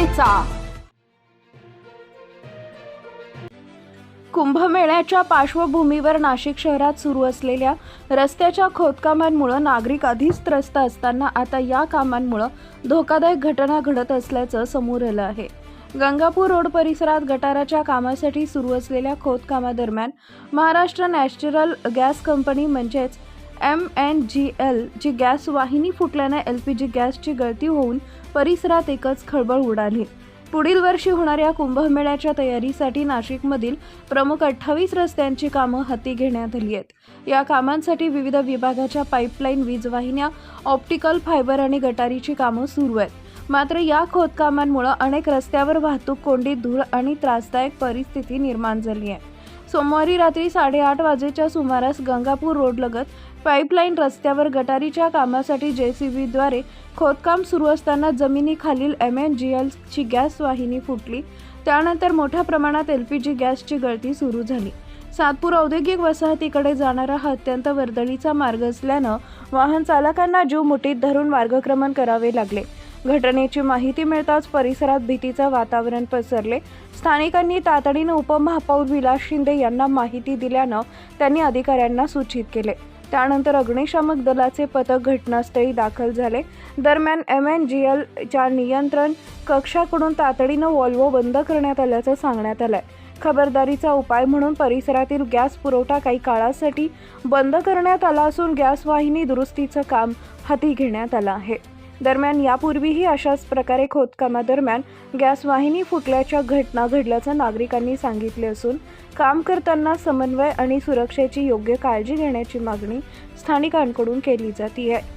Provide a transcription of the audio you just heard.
वरळीचा। कुंभमेळ्याच्या पार्श्वभूमीवर नाशिक शहरात सुरू असलेल्या रस्त्याच्या खोदकामांमुळे नागरिक आधीच त्रस्त असताना आता या कामांमुळे धोकादायक घटना घडत असल्याचं समोर आलं आहे। गंगापूर रोड परिसरात गटाराच्या कामासाठी सुरू असलेल्या खोदकामादरम्यान महाराष्ट्र नॅचरल गॅस कंपनी म्हणजेच MNGL ची गॅस वाहिनी फुटल्याने LPG गॅसची गळती होऊन परिसरात एकच खळबळ उडाली। पुढील वर्षी होणाऱ्या कुंभमेळ्याच्या तयारीसाठी नाशिकमधील प्रमुख 28 रस्त्यांची कामं हाती घेण्यात आली आहेत। या कामांसाठी विविध विभागाच्या पाईपलाईन, वीज वाहिन्या, ऑप्टिकल फायबर आणि गटारीची कामं सुरू आहेत। मात्र या खोदकामांमुळे अनेक रस्त्यावर वाहतूक कोंडी, धूळ आणि त्रासदायक परिस्थिती निर्माण झाली आहे। सोमवारी रात्री 8:30 वाजेच्या सुमारास गंगापूर रोडलगत पाईपलाईन रस्त्यावर गटारीच्या कामासाठी JCBद्वारे खोदकाम सुरू असताना जमिनीखालील MNGL ची गॅस वाहिनी फुटली। त्यानंतर मोठ्या प्रमाणात LPG गॅसची गळती सुरू झाली। सातपूर औद्योगिक वसाहतीकडे जाणारा हा अत्यंत वर्दळीचा मार्ग असल्यानं वाहन चालकांना जीव मुठीत धरून मार्गक्रमण करावे लागले। घटनेची माहिती मिळताच परिसरात भीतीचे वातावरण पसरले। स्थानिकांनी तातडीने उपमहापौर विलास शिंदे यांना माहिती दिल्यानं त्यांनी अधिकाऱ्यांना सूचित केले। त्यानंतर अग्निशामक दलाचे पथक घटनास्थळी दाखल झाले। दरम्यान MNGL च्या नियंत्रण कक्षाकडून तातडीने व्हॉल्व्ह बंद करण्यात आल्याचं सांगण्यात आलंय। खबरदारीचा उपाय म्हणून परिसरातील गॅस पुरवठा काही काळासाठी बंद करण्यात आला असून गॅस वाहिनी दुरुस्तीचं काम हाती घेण्यात आलं आहे। दरम्यान यापूर्वीही अशाच प्रकारे खोदकामादरम्यान गॅस वाहिनी फुटल्याच्या घटना घडल्याचं नागरिकांनी सांगितले असून काम करताना समन्वय आणि सुरक्षेची योग्य काळजी घेण्याची मागणी स्थानिकांकडून केली जाते आहे।